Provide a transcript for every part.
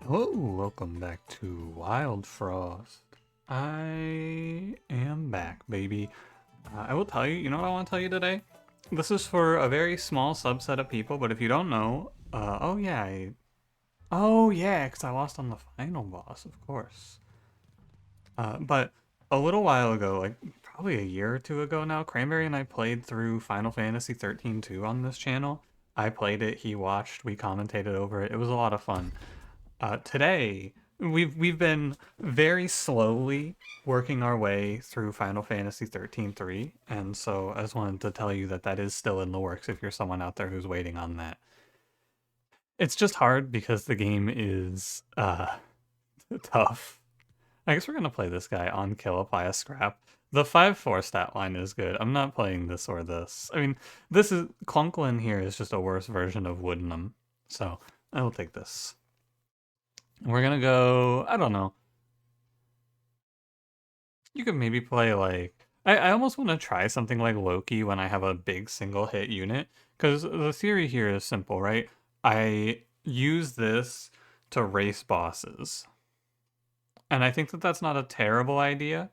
Hello, welcome back to Wildfrost. I am back, baby. I will tell you, you know what I want to tell you today? This is for a very small subset of people, but if you don't know, oh yeah, because I lost on the final boss, of course. But a little while ago, like probably a year or two ago now, Cranberry and I played through Final Fantasy 13 2 on this channel. I played it, he watched, we commentated over it. It was a lot of fun. Today we've been very slowly working our way through Final Fantasy 13 3, and so I just wanted to tell you that that is still in the works if you're someone out there who's waiting on that. It's just hard because the game is tough. I guess we're gonna play this guy on kill, apply a scrap. The 5-4 stat line is good. I'm not playing this or this. I mean, this is Clunklin here is just a worse version of Woodenham, so I will take this. We're gonna go, I don't know. You could maybe play like, I almost want to try something like Loki when I have a big single hit unit. Because the theory here is simple, right? I use this to race bosses. And I think that that's not a terrible idea.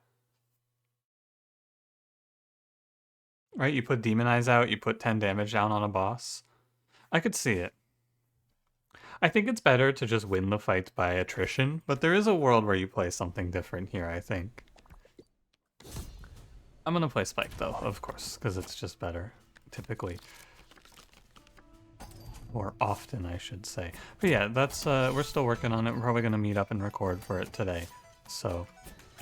Right? You put Demon Eyes out, you put 10 damage down on a boss. I could see it. I think it's better to just win the fights by attrition, but there is a world where you play something different here, I think. I'm gonna play Spike though, of course, because it's just better, typically. Or often, I should say. But yeah, that's we're still working on it. We're probably gonna meet up and record for it today. So,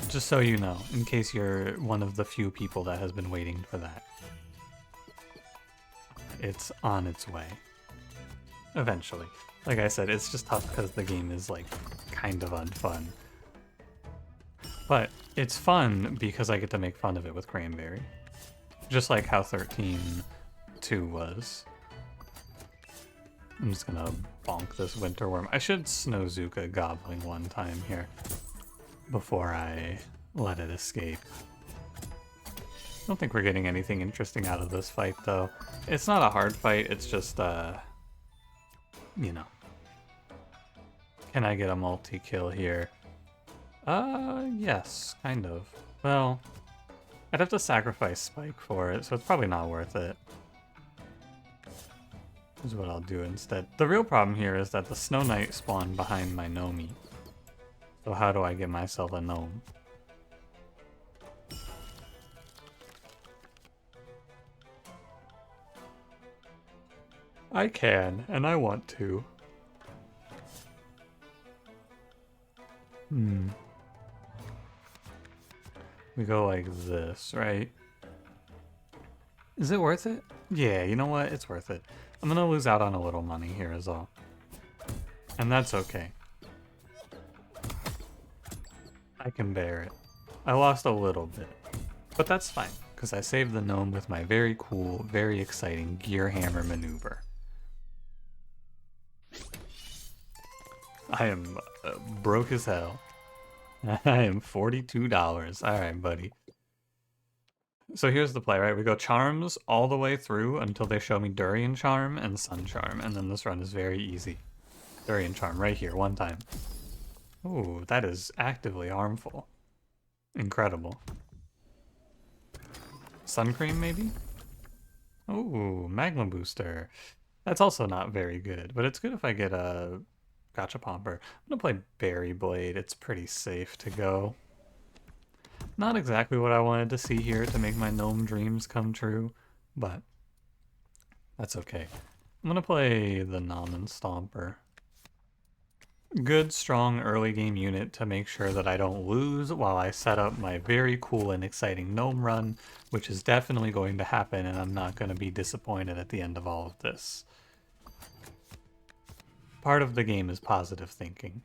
just so you know, in case you're one of the few people that has been waiting for that. It's on its way. Eventually. Like I said, it's just tough because the game is like kind of unfun. But it's fun because I get to make fun of it with Cranberry. Just like how 13-2 was. I'm just gonna bonk this winter worm. I should Snowzuka gobbling one time here before I let it escape. I don't think we're getting anything interesting out of this fight though. It's not a hard fight, it's just you know. Can I get a multi-kill here? Yes, kind of. Well, I'd have to sacrifice Spike for it, so it's probably not worth it. Is what I'll do instead. The real problem here is that the Snow Knight spawned behind my Nomi. So how do I get myself a gnome? I can, and I want to. We go like this, right? Is it worth it? Yeah, you know what? It's worth it. I'm gonna lose out on a little money here is all. And that's okay. I can bear it. I lost a little bit. But that's fine, because I saved the gnome with my very cool, very exciting gear hammer maneuver. I am broke as hell. I am $42. Alright, buddy. So here's the play, right? We go Charms all the way through until they show me Durian Charm and Sun Charm, and then this run is very easy. Durian Charm right here, one time. Ooh, that is actively harmful. Incredible. Sun Cream, maybe? Ooh, Magma Booster. That's also not very good, but it's good if I get a Gotcha Pomper. I'm gonna play Berry Blade. It's pretty safe to go. Not exactly what I wanted to see here to make my gnome dreams come true, but that's okay. I'm gonna play the Nom and Stomper. Good, strong early game unit to make sure that I don't lose while I set up my very cool and exciting gnome run, which is definitely going to happen, and I'm not going to be disappointed at the end of all of this. Part of the game is positive thinking.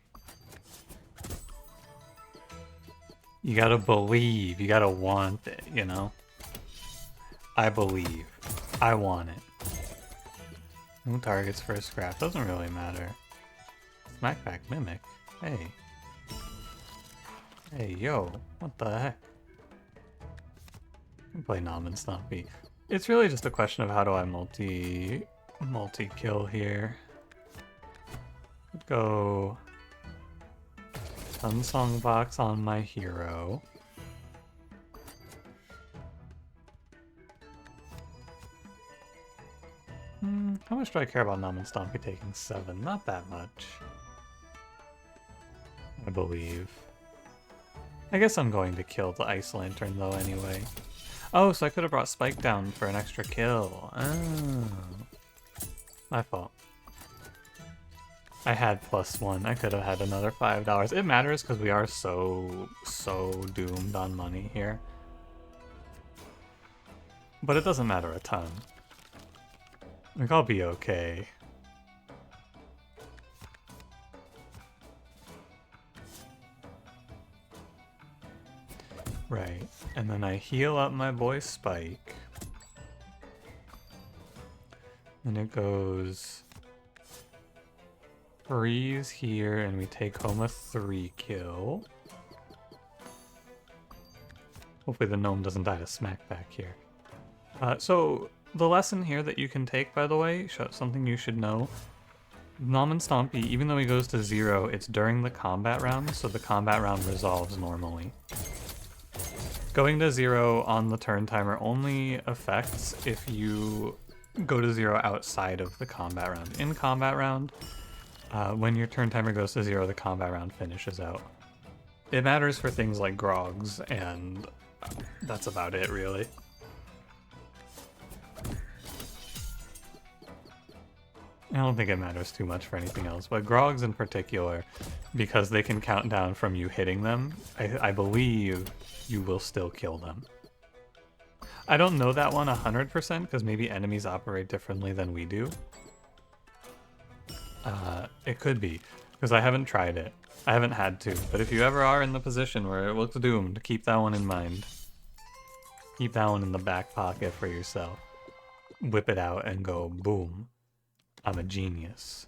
You gotta believe, you gotta want it, you know? I believe. I want it. No targets for a scrap, doesn't really matter. Smackback Mimic? Hey. Hey, yo, what the heck? I can play Nom and Stompy. It's really just a question of how do I multi-kill here. Go Sunsong box on my hero. How much do I care about Nom and Stompy taking 7? Not that much. I believe. I guess I'm going to kill the Ice Lantern though anyway. Oh, so I could have brought Spike down for an extra kill. Oh. My fault. I had +1. I could have had another $5. It matters because we are so doomed on money here. But it doesn't matter a ton. Like, I'll be okay. Right, and then I heal up my boy Spike. And it goes... freeze here, and we take home a 3 kill. Hopefully the gnome doesn't die to smack back here. So, the lesson here that you can take, by the way, something you should know. Nom and Stompy, even though he goes to 0, it's during the combat round, so the combat round resolves normally. Going to 0 on the turn timer only affects if you go to 0 outside of the combat round. In combat round, when your turn timer goes to 0, the combat round finishes out. It matters for things like grogs, and that's about it, really. I don't think it matters too much for anything else, but grogs in particular, because they can count down from you hitting them, I believe you will still kill them. I don't know that one 100% because maybe enemies operate differently than we do. It could be, because I haven't tried it. I haven't had to, but if you ever are in the position where it looks doomed, keep that one in mind. Keep that one in the back pocket for yourself. Whip it out and go, boom. I'm a genius.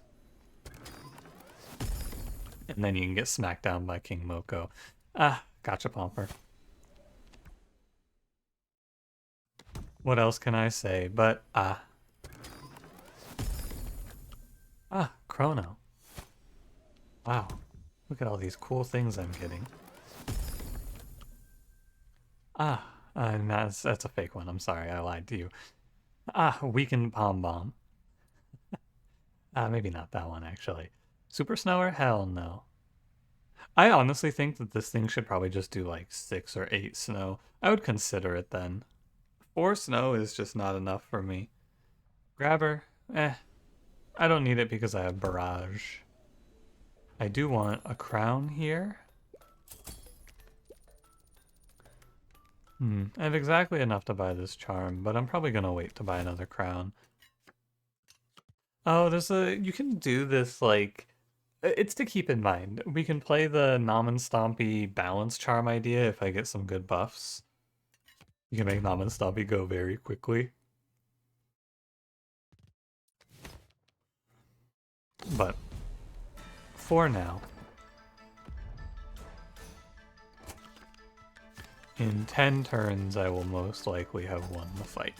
And then you can get smacked down by King Moko. Ah, gotcha, Pomper. What else can I say but Chrono. Wow, look at all these cool things I'm getting. And that's a fake one. I'm sorry, I lied to you. Weakened Pom Bomb. Maybe not that one, actually. Super Snower? Hell no. I honestly think that this thing should probably just do like 6 or 8 snow. I would consider it then. 4 snow is just not enough for me. Grabber? I don't need it because I have Barrage. I do want a crown here. I have exactly enough to buy this charm, but I'm probably gonna wait to buy another crown. Oh, you can do this, like, it's to keep in mind. We can play the Nom and Stompy balance charm idea if I get some good buffs. You can make Nom and Stompy go very quickly. But, for now, in 10 turns I will most likely have won the fight.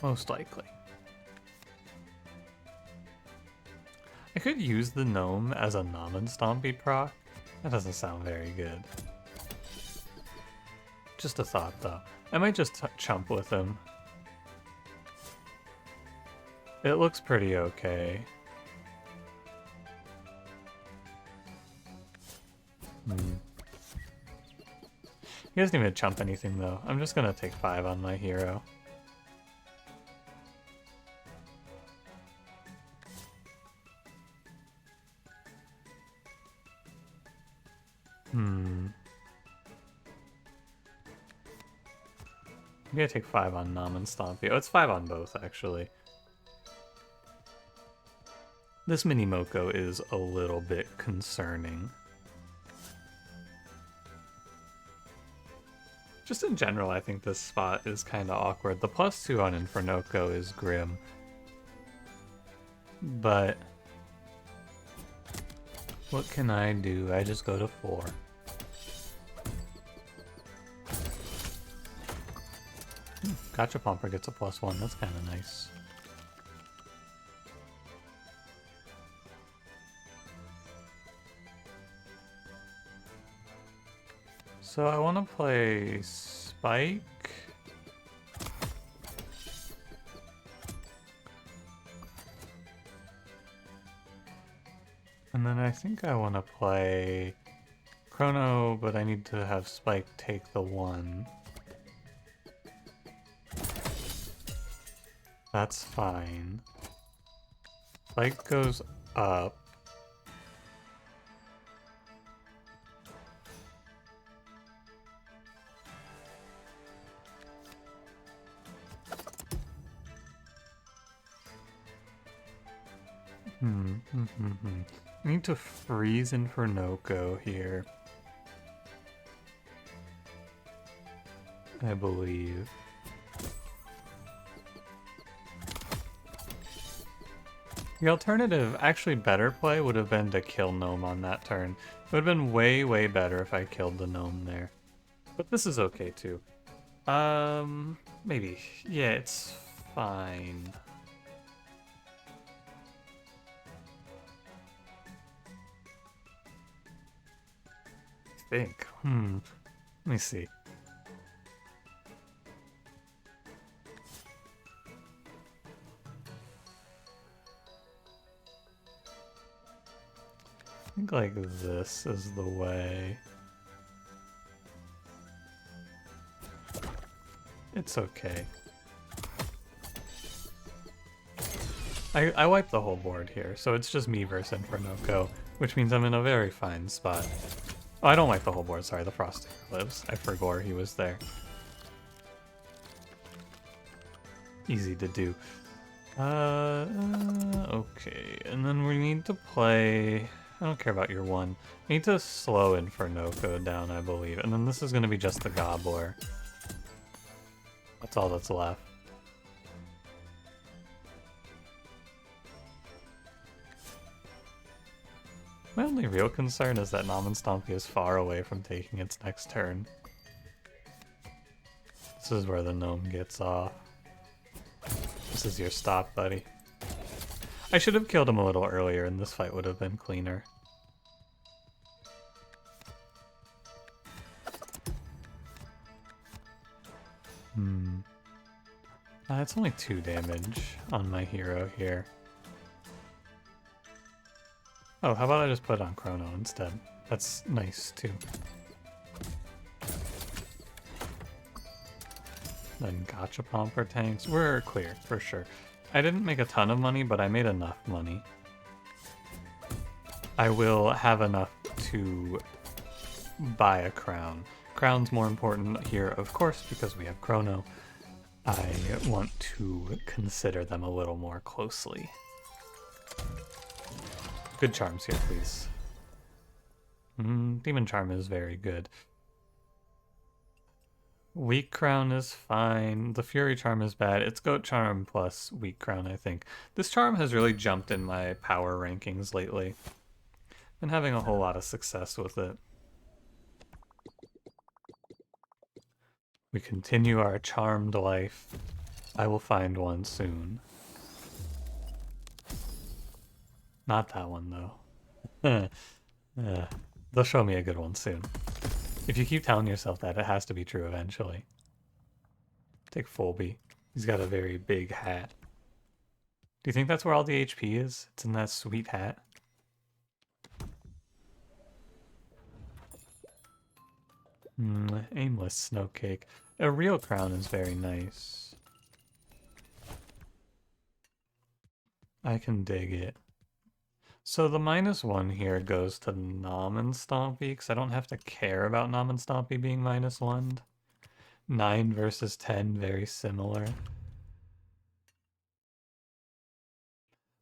Most likely. I could use the gnome as a Nom and Stompy proc. That doesn't sound very good. Just a thought, though. I might just chump with him. It looks pretty okay. He doesn't even chump anything, though. I'm just gonna take 5 on my hero. I'm gonna take 5 on Nom and Stompy. Oh, it's 5 on both, actually. This mini Moko is a little bit concerning. Just in general, I think this spot is kind of awkward. The +2 on Infernoko is grim. But what can I do? I just go to 4. Gotcha Pomper gets a +1. That's kind of nice. So I want to play Spike. And then I think I want to play Chrono, but I need to have Spike take the 1. That's fine. Spike goes up. I need to freeze Infernoko here. I believe. The alternative, actually better play, would have been to kill Gnome on that turn. It would have been way, way better if I killed the Gnome there. But this is okay too. Maybe. Yeah, it's fine. I think. Let me see. I think like this is the way. It's okay. I wiped the whole board here, so it's just me versus Infernoko, which means I'm in a very fine spot. Oh, I don't wipe the whole board, sorry, the Frost lives. I forgot he was there. Easy to do. Okay, and then we need to play... I don't care about your 1. I need to slow Infernoko down, I believe. And then this is going to be just the Gobbler. That's all that's left. My only real concern is that Nom and Stompy is far away from taking its next turn. This is where the Gnome gets off. This is your stop, buddy. I should have killed him a little earlier and this fight would have been cleaner. It's only 2 damage on my hero here. Oh, how about I just put it on Chrono instead? That's nice too. Then Gachapon for tanks. We're clear, for sure. I didn't make a ton of money, but I made enough money. I will have enough to buy a crown. Crown's more important here, of course, because we have Chrono. I want to consider them a little more closely. Good charms here, please. Demon Charm is very good. Weak Crown is fine. The Fury Charm is bad. It's Goat Charm plus Weak Crown, I think. This charm has really jumped in my power rankings lately. Been having a whole lot of success with it. We continue our charmed life. I will find one soon. Not that one, though. They'll show me a good one soon. If you keep telling yourself that, it has to be true eventually. Take Fulby. He's got a very big hat. Do you think that's where all the HP is? It's in that sweet hat. Aimless Snowcake. A real crown is very nice. I can dig it. So the -1 here goes to Nom and Stompy, because I don't have to care about Nom and Stompy being -1'd. 9 versus 10, very similar.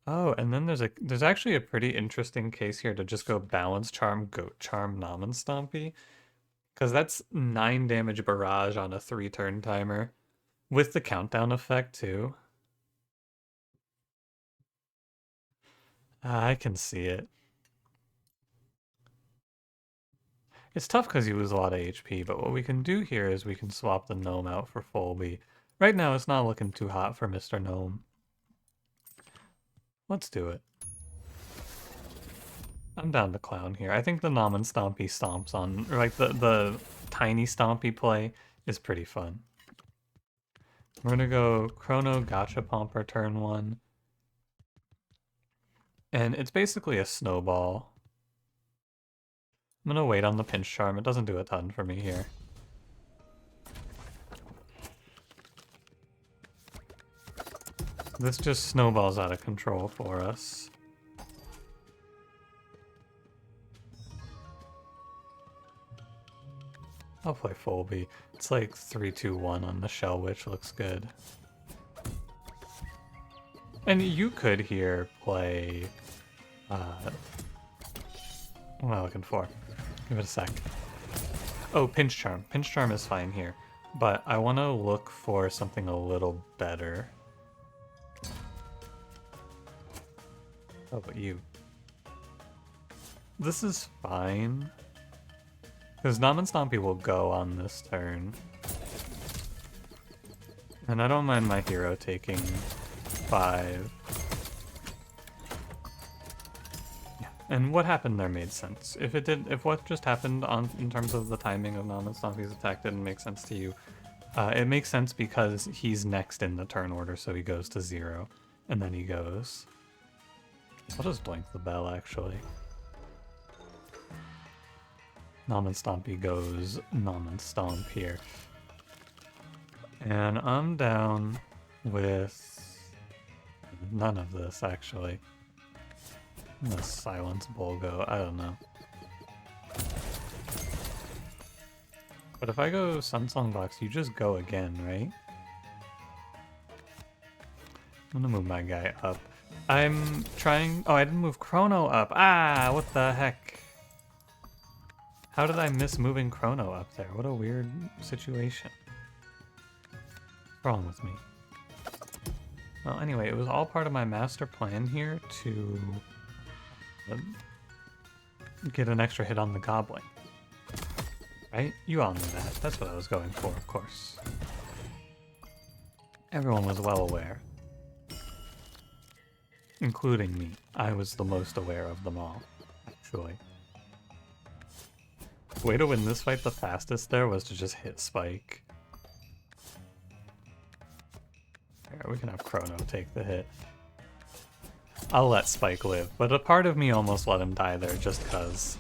Oh, and then there's actually a pretty interesting case here to just go Balance Charm, Goat Charm, Nom and Stompy. Because that's 9 damage barrage on a 3-turn timer. With the countdown effect, too. I can see it. It's tough because you lose a lot of HP, but what we can do here is we can swap the Gnome out for Fulby. Right now, it's not looking too hot for Mr. Gnome. Let's do it. I'm down to clown here. I think the Nom and Stompy stomps on, or like the tiny stompy play is pretty fun. We're gonna go Chrono Gachapomper turn 1. And it's basically a snowball. I'm gonna wait on the pinch charm. It doesn't do a ton for me here. This just snowballs out of control for us. I'll play Fulby. It's like 3-2-1 on the Shell Witch, looks good. And you could here play... what am I looking for? Give it a sec. Oh, Pinch Charm. Pinch Charm is fine here. But I want to look for something a little better. How about you? This is fine. Because Nom and Stompy will go on this turn. And I don't mind my hero taking 5. Yeah. And what happened there made sense. If what just happened in terms of the timing of Nom and Stompy's attack didn't make sense to you, it makes sense because he's next in the turn order, so he goes to 0. And then he goes. I'll just blink the bell, actually. Nom and Stompy goes Nom and Stomp here. And I'm down with none of this, actually. I'm gonna silence Bolgo, I don't know. But if I go Sunsong Box, you just go again, right? I'm gonna move my guy up. I'm trying... Oh, I didn't move Chrono up. Ah, what the heck? How did I miss moving Chrono up there? What a weird situation. What's wrong with me? Well, anyway, it was all part of my master plan here to get an extra hit on the Goblin. Right? You all knew that. That's what I was going for, of course. Everyone was well aware. Including me. I was the most aware of them all, actually. The way to win this fight the fastest there was to just hit Spike. Here, we can have Chrono take the hit. I'll let Spike live, but a part of me almost let him die there just because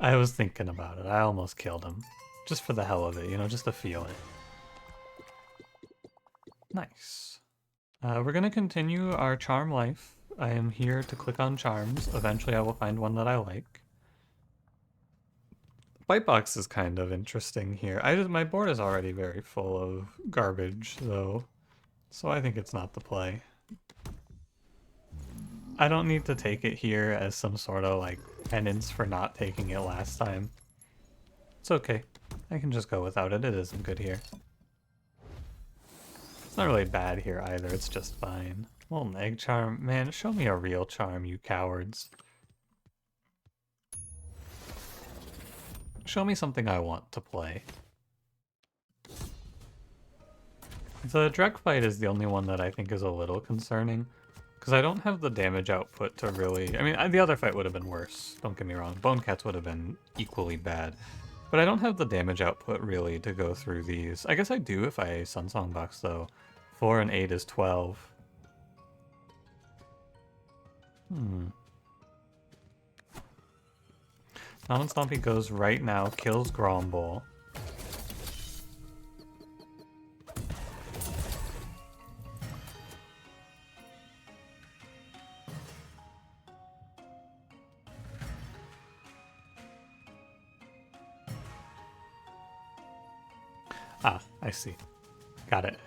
I was thinking about it. I almost killed him. Just for the hell of it, you know, just to feel it. Nice. We're going to continue our charm life. I am here to click on charms. Eventually I will find one that I like. White box is kind of interesting here. My board is already very full of garbage, though, so I think it's not the play. I don't need to take it here as some sort of, like, penance for not taking it last time. It's okay. I can just go without it. It isn't good here. It's not really bad here either. It's just fine. Well, egg charm. Man, show me a real charm, you cowards. Show me something I want to play. The Drek fight is the only one that I think is a little concerning, because I don't have the damage output to really... I mean, the other fight would have been worse, don't get me wrong. Bone Cats would have been equally bad, but I don't have the damage output really to go through these. I guess I do if I Sunsong Box, though. 4 and 8 is 12. Nom and Stompy goes right now, kills Gromble. Ah, I see. Got it.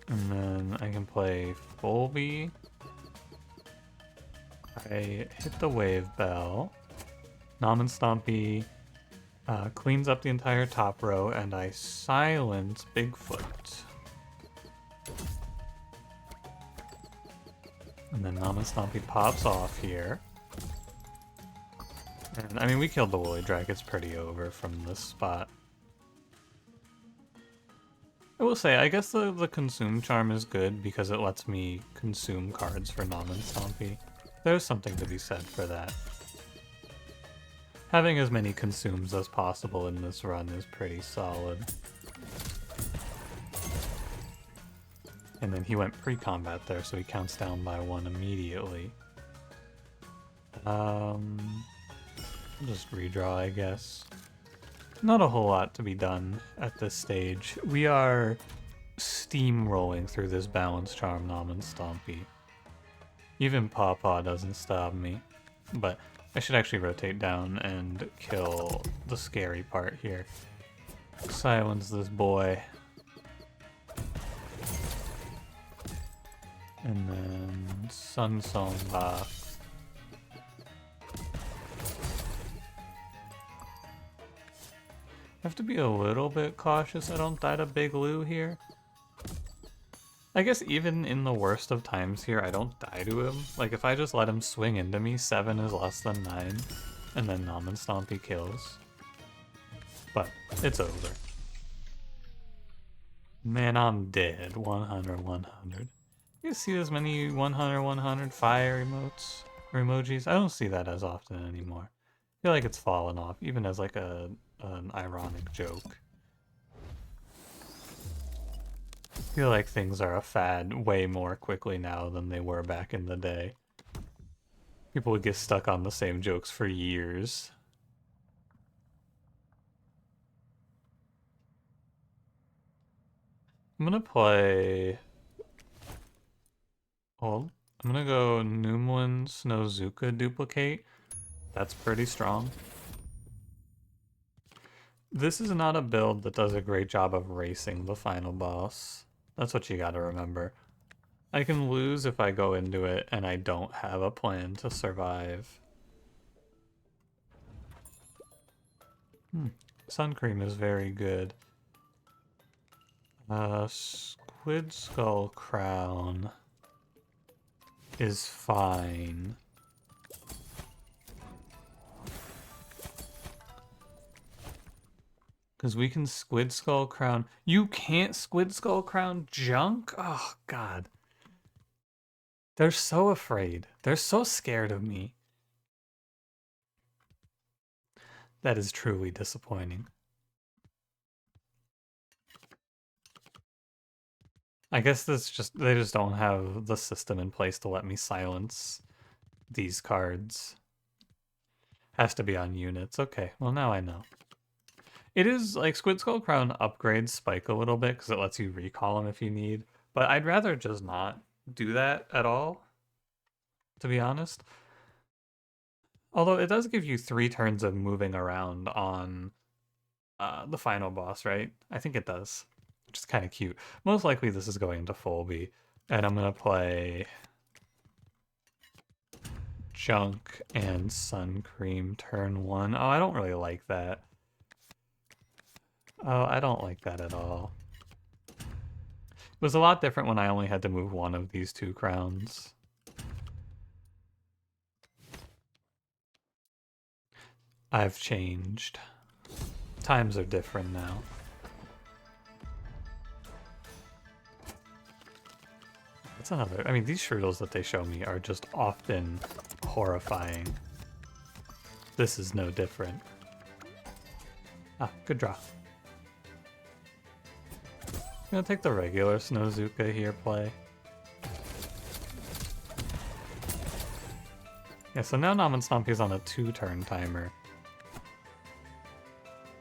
And then I can play Fulby. I hit the Wave Bell. Nom and Stompy cleans up the entire top row, and I silence Bigfoot. And then Nom and Stompy pops off here. And I mean, we killed the Woolly Drag. It's pretty over from this spot. I will say, I guess the Consume Charm is good because it lets me consume cards for Nom and Stompy. There's something to be said for that. Having as many consumes as possible in this run is pretty solid. And then he went pre-combat there, so he counts down by 1 immediately. Just redraw, I guess. Not a whole lot to be done at this stage. We are steamrolling through this balance charm Nom and Stompy. Even Pawpaw doesn't stop me. But I should actually rotate down and kill the scary part here. Silence this boy. And then Sun Song Ba. Have to be a little bit cautious I don't die to Big Lou here. I guess even in the worst of times here, I don't die to him. Like, if I just let him swing into me, 7 is less than 9, and then Nom and Stompy kills. But it's over. Man, I'm dead. 100, 100. You see as many 100, 100 fire emotes or emojis? I don't see that as often anymore. I feel like it's fallen off, even as like an ironic joke. I feel like things are a fad way more quickly now than they were back in the day. People would get stuck on the same jokes for years. I'm gonna play... Hold. I'm gonna go Numlin Snowzuka duplicate. That's pretty strong. This is not a build that does a great job of racing the final boss. That's what you gotta remember. I can lose if I go into it and I don't have a plan to survive. Sun Cream is very good. Squid Skull Crown is fine. Because we can Squid Skull Crown. You can't Squid Skull Crown junk? Oh, God. They're so afraid. They're so scared of me. That is truly disappointing. I guess they just don't have the system in place to let me silence these cards. Has to be on units. Okay, well now I know. It is, like, Squid Skull Crown upgrades Spike a little bit because it lets you recall him if you need, but I'd rather just not do that at all, to be honest. Although it does give you 3 turns of moving around on the final boss, right? I think it does, which is kind of cute. Most likely this is going to Fulby, and I'm going to play Junk and Sun Cream turn 1. Oh, I don't really like that. Oh, I don't like that at all. It was a lot different when I only had to move one of these 2 crowns. I've changed. Times are different now. That's another... I mean, these Shroodles that they show me are just often horrifying. This is no different. Ah, good draw. I'm gonna take the regular Snowzuka here play. Yeah, so now Nom and Stompy is on a 2-turn timer.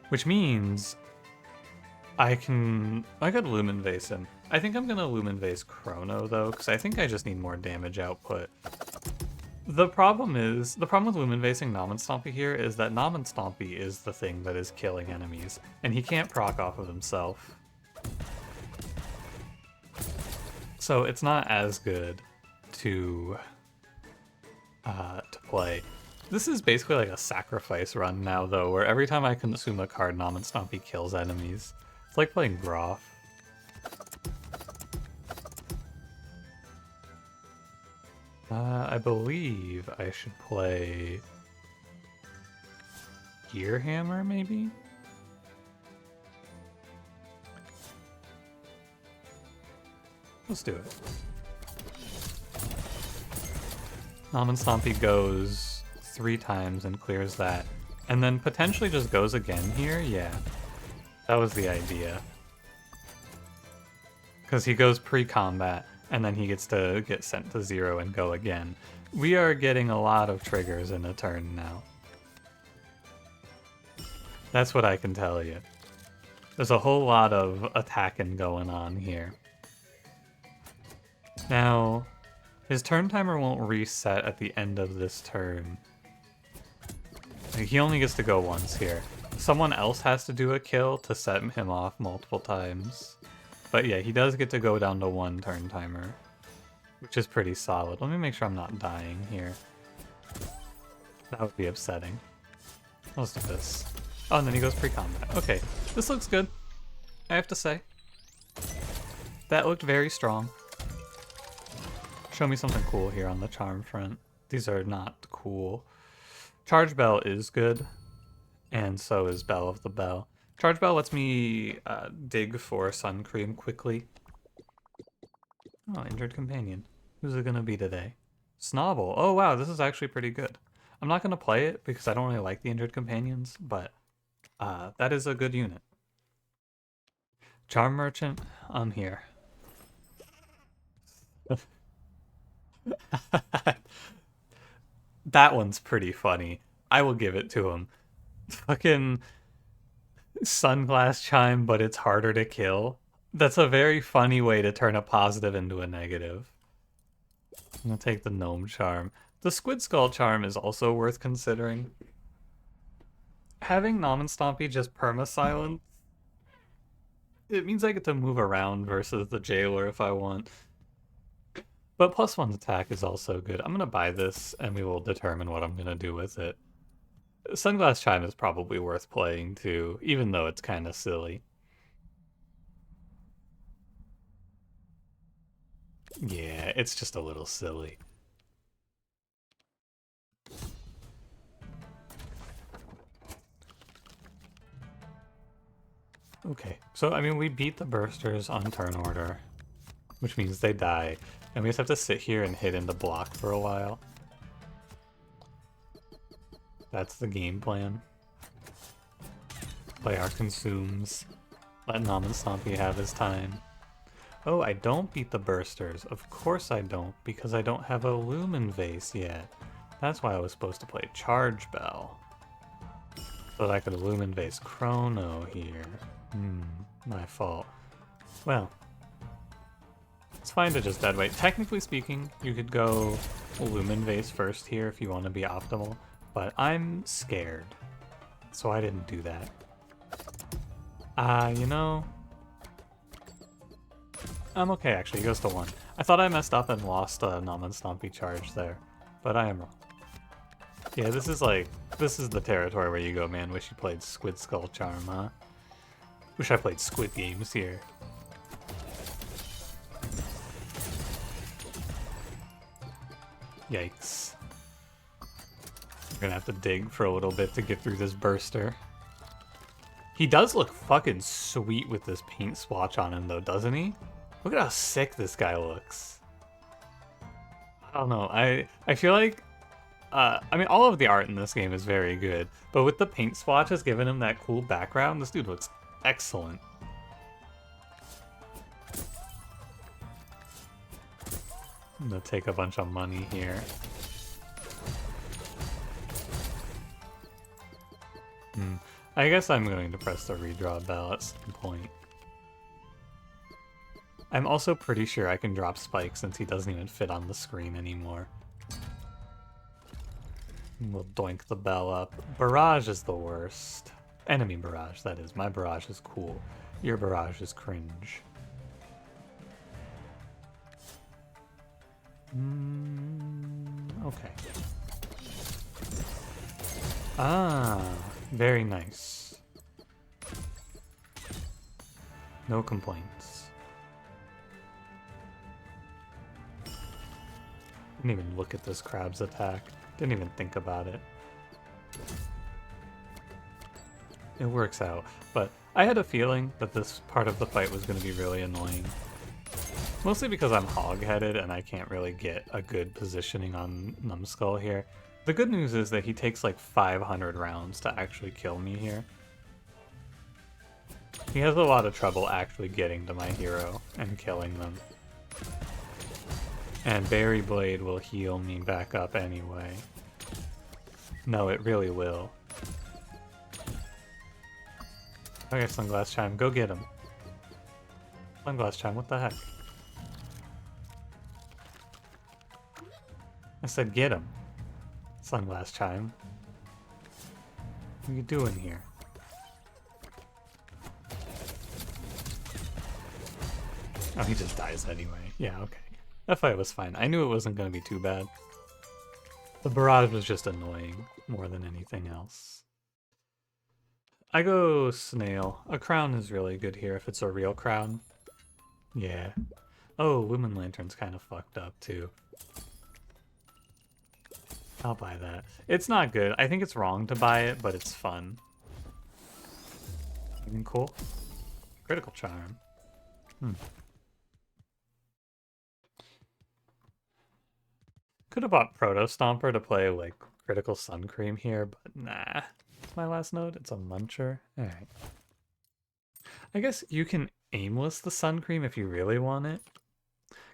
Which means I could Lumen Vase him. I think I'm gonna Lumen Vase Chrono though, because I think I just need more damage output. The problem with Lumen Vasing Nom and Stompy here is that Nom and Stompy is the thing that is killing enemies, and he can't proc off of himself. So it's not as good to play. This is basically like a sacrifice run now, though, where every time I consume a card, Nom and Stompy kills enemies. It's like playing Groff. I believe I should play Gear Hammer, maybe? Let's do it. Nom and Stompy goes 3 times and clears that. And then potentially just goes again here? Yeah. That was the idea. Because he goes pre-combat, and then he gets to get sent to 0 and go again. We are getting a lot of triggers in a turn now. That's what I can tell you. There's a whole lot of attacking going on here. Now, his turn timer won't reset at the end of this turn. Like, he only gets to go once here. Someone else has to do a kill to set him off multiple times. But yeah, he does get to go down to 1 turn timer, which is pretty solid. Let me make sure I'm not dying here. That would be upsetting. Let's do this. Oh, and then he goes pre-combat. Okay, this looks good, I have to say. That looked very strong. Show me something cool here on the charm front. These are not cool. Charge Bell is good, and so is Bell of the Bell. Charge Bell lets me dig for Sun Cream quickly. Oh, Injured Companion. Who's it gonna be today? Snobble. Oh wow, this is actually pretty good. I'm not gonna play it because I don't really like the Injured Companions, but that is a good unit. Charm Merchant, I'm here. That one's pretty funny. I will give it to him. Fucking Sunglass Chime, but it's harder to kill. That's a very funny way to turn a positive into a negative. I'm gonna take the Gnome Charm. The Squid Skull Charm is also worth considering. Having Nom and Stompy just perma-silence, it means I get to move around versus the Jailer if I want. But +1 attack is also good. I'm gonna buy this, and we will determine what I'm gonna do with it. Sunglass Chime is probably worth playing too, even though it's kind of silly. Yeah, it's just a little silly. Okay, so I mean we beat the bursters on turn order, which means they die, and we just have to sit here and hit into block for a while. That's the game plan. Play our consumes. Let Nom and Stompy have his time. Oh, I don't beat the bursters. Of course I don't, because I don't have a Lumen Vase yet. That's why I was supposed to play Charge Bell. So that I could Lumen Vase Chrono here. My fault. Well, it's fine to just dead weight. Technically speaking, you could go Lumen Vase first here if you want to be optimal, but I'm scared, so I didn't do that. You know, I'm okay actually, he goes to 1. I thought I messed up and lost a Nom and Stompy charge there, but I am wrong. Yeah, this is the territory where you go, man, wish you played Squid Skull Charm, huh? Wish I played Squid Games here. Yikes. We're gonna have to dig for a little bit to get through this burster. He does look fucking sweet with this paint swatch on him though, doesn't he? Look at how sick this guy looks. I don't know, I feel like, I mean all of the art in this game is very good, but with the paint swatches giving him that cool background, this dude looks excellent. I'm gonna take a bunch of money here. I guess I'm going to press the redraw bell at some point. I'm also pretty sure I can drop Spike since he doesn't even fit on the screen anymore. We'll doink the bell up. Barrage is the worst. Enemy barrage, that is. My barrage is cool. Your barrage is cringe. Okay. Ah, very nice. No complaints. Didn't even look at this crab's attack. Didn't even think about it. It works out, but I had a feeling that this part of the fight was going to be really annoying. Mostly because I'm hog-headed and I can't really get a good positioning on Numbskull here. The good news is that he takes like 500 rounds to actually kill me here. He has a lot of trouble actually getting to my hero and killing them. And Berry Blade will heal me back up anyway. No, it really will. Okay, Sunglass Chime, go get him. Sunglass Chime, what the heck? I said get him. Sunglass Chime. What are you doing here? Oh, he just dies anyway. Yeah, okay. That fight was fine. I knew it wasn't going to be too bad. The barrage was just annoying more than anything else. I go Snail. A crown is really good here if it's a real crown. Yeah. Oh, Lumen Lantern's kind of fucked up too. I'll buy that. It's not good. I think it's wrong to buy it, but it's fun. Anything cool? Critical Charm. Could have bought Proto Stomper to play like Critical Sun Cream here, but nah. My last note, it's a muncher. Alright. I guess you can aimless the Sun Cream if you really want it.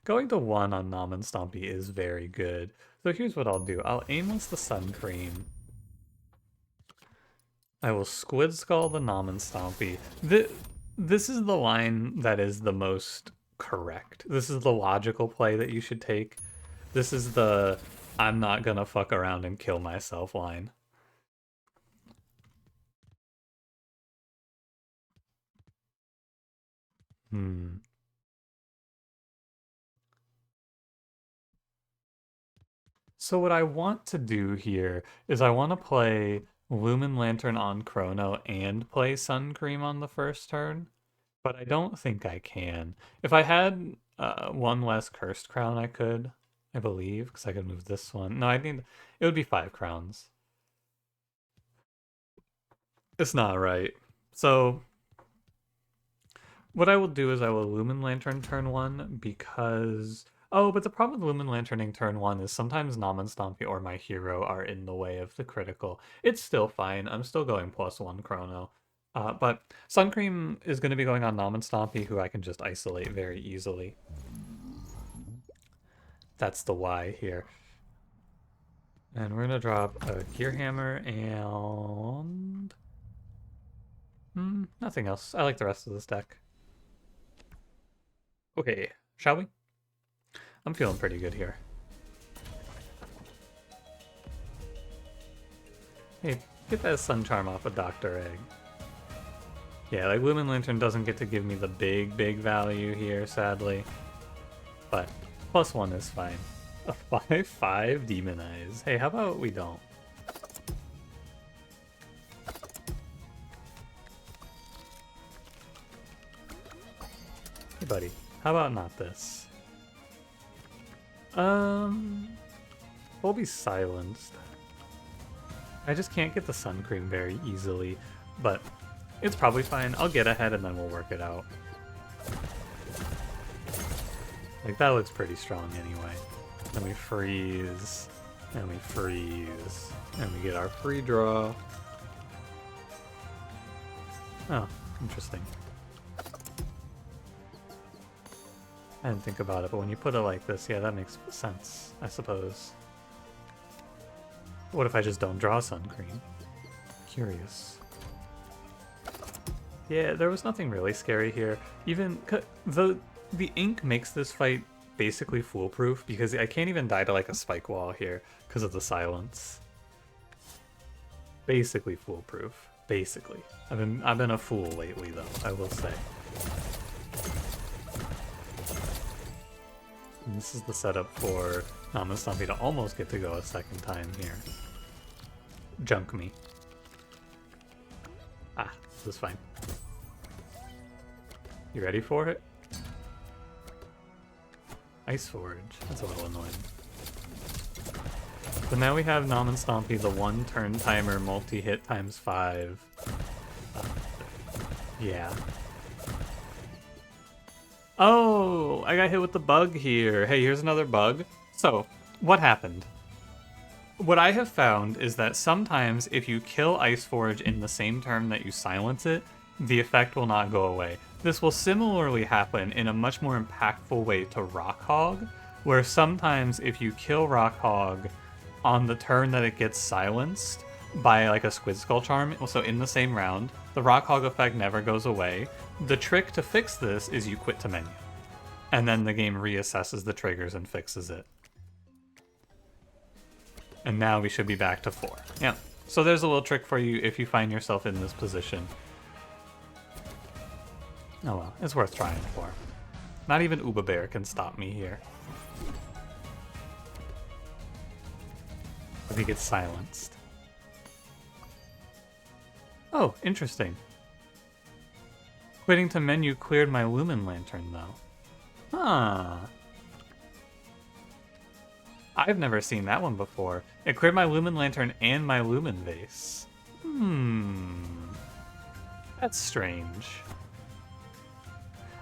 Going to 1 on Nom and Stompy is very good. So here's what I'll do. I'll aimless the Sun Cream. I will Squid Skull the Nom and Stompy. This is the line that is the most correct. This is the logical play that you should take. This is the I'm not gonna fuck around and kill myself line. So what I want to do here is I want to play Lumen Lantern on Chrono and play Sun Cream on the first turn, but I don't think I can. If I had one less Cursed Crown, I could, I believe, because I could move this one. No, I need, it would be 5 crowns. It's not right. So what I will do is I will Lumen Lantern turn 1 because... Oh, but the problem with Lumen Lanterning turn 1 is sometimes Nom and Stompy or my hero are in the way of the critical. It's still fine. I'm still going +1 Chrono. But Sun Cream is going to be going on Nom and Stompy, who I can just isolate very easily. That's the why here. And we're going to drop a Gear Hammer and... nothing else. I like the rest of this deck. Okay, shall we? I'm feeling pretty good here. Hey, get that Sun Charm off of Dr. Egg. Yeah, like Lumen Lantern doesn't get to give me the big value here, sadly. But +1 is fine. A 5/5 Demonize. Hey, how about we don't? Hey buddy, how about not this? We'll be silenced. I just can't get the Sun Cream very easily, but it's probably fine. I'll get ahead and then we'll work it out. Like, that looks pretty strong anyway. Then we freeze, and we freeze, and we get our free draw. Oh, interesting. I didn't think about it, but when you put it like this, yeah, that makes sense, I suppose. What if I just don't draw Sun Cream? Curious. Yeah, there was nothing really scary here. Even the ink makes this fight basically foolproof because I can't even die to like a spike wall here because of the silence. Basically foolproof. Basically. I've been a fool lately though, I will say. And this is the setup for Nom and Stompy to almost get to go a second time here. Junk me. Ah, this is fine. You ready for it? Ice Forge. That's a little annoying. So now we have Nom and Stompy, the 1 turn timer multi-hit ×5. Yeah. Oh, I got hit with the bug here. Hey, here's another bug. So, what happened? What I have found is that sometimes if you kill Iceforge in the same turn that you silence it, the effect will not go away. This will similarly happen in a much more impactful way to Rockhog, where sometimes if you kill Rockhog on the turn that it gets silenced by like a Squid Skull Charm, so in the same round, the Rockhog effect never goes away. The trick to fix this is you quit to menu, and then the game reassesses the triggers and fixes it. And now we should be back to 4. Yeah, so there's a little trick for you if you find yourself in this position. Oh well, it's worth trying for. Not even Uba Bear can stop me here. If he gets silenced. Oh, interesting. Quitting to menu cleared my Lumen Lantern, though. Huh. I've never seen that one before. It cleared my Lumen Lantern and my Lumen Vase. That's strange.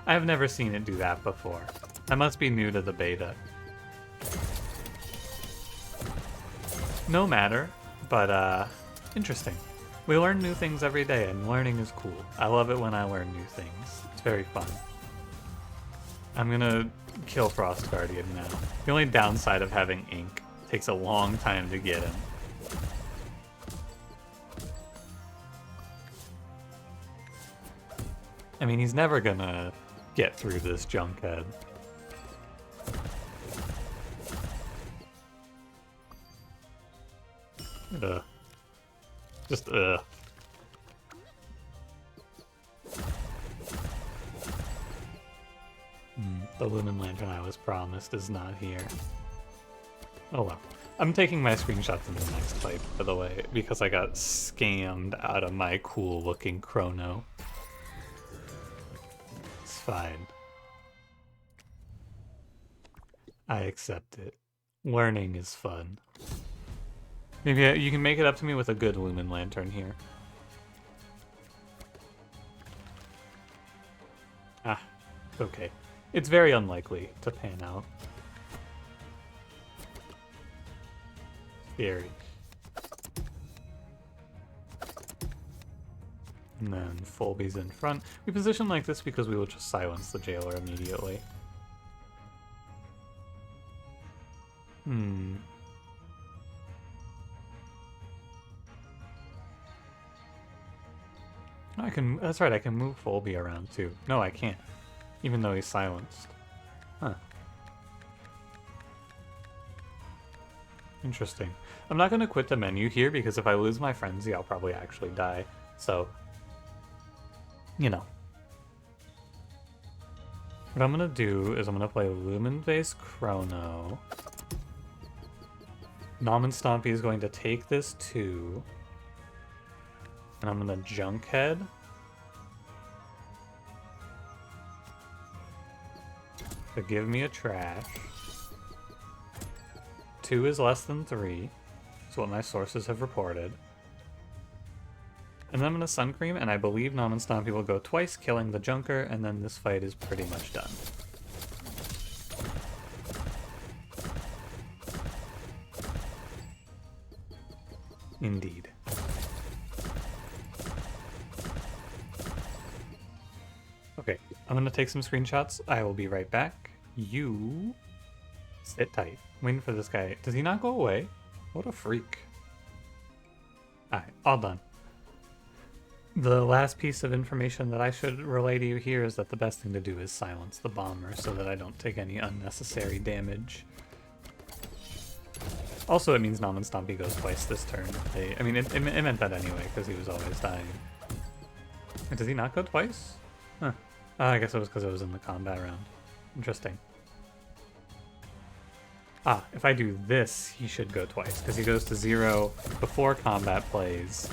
I've never seen it do that before. I must be new to the beta. No matter, but interesting. We learn new things every day, and learning is cool. I love it when I learn new things. It's very fun. I'm gonna kill Frost Guardian now. The only downside of having ink, it takes a long time to get him. I mean, he's never gonna get through this Junkhead. Just the Lumen Lantern I was promised is not here. Oh well. I'm taking my screenshots in the next fight, by the way, because I got scammed out of my cool looking chrono. It's fine. I accept it. Learning is fun. Maybe you can make it up to me with a good Lumen Lantern here. Ah, okay. It's very unlikely to pan out. Very. And then Fulby's in front. We position like this because we will just silence the Jailer immediately. I can, that's right, I can move Fulby around too. No, I can't. Even though he's silenced. Huh. Interesting. I'm not going to quit the menu here because if I lose my frenzy, I'll probably actually die. So, you know. What I'm going to do is I'm going to play Lumen Vase Chrono. Nom and Stompy is going to take this too. And I'm going to Junkhead. To give me a trash. 2 is less than 3. That's what my sources have reported. And then I'm going to Sun Cream, and I believe Nom and Stompy will go twice, killing the Junker, and then this fight is pretty much done. Indeed. Okay, I'm gonna take some screenshots. I will be right back. You sit tight. I'm waiting for this guy. Does he not go away? What a freak. Alright, all done. The last piece of information that I should relay to you here is that the best thing to do is silence the bomber so that I don't take any unnecessary damage. Also, it means Nom and Stompy goes twice this turn. I mean, it meant that anyway, because he was always dying. Does he not go twice? Huh. I guess it was because it was in the combat round. Interesting. Ah, if I do this, he should go twice, because he goes to 0 before combat plays.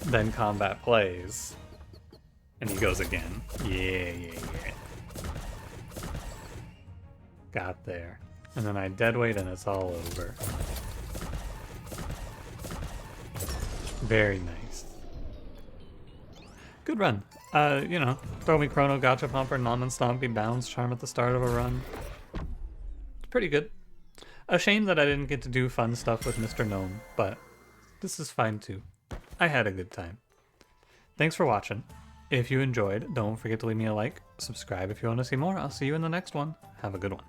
Then combat plays. And he goes again. Yeah. Got there. And then I deadweight and it's all over. Very nice. Good run. You know, throw me Chrono, Gotcha Pumper, Nom and Stompy, Balance Charm at the start of a run. It's pretty good. A shame that I didn't get to do fun stuff with Mr. Gnome, but this is fine too. I had a good time. Thanks for watching. If you enjoyed, don't forget to leave me a like, subscribe if you want to see more. I'll see you in the next one. Have a good one.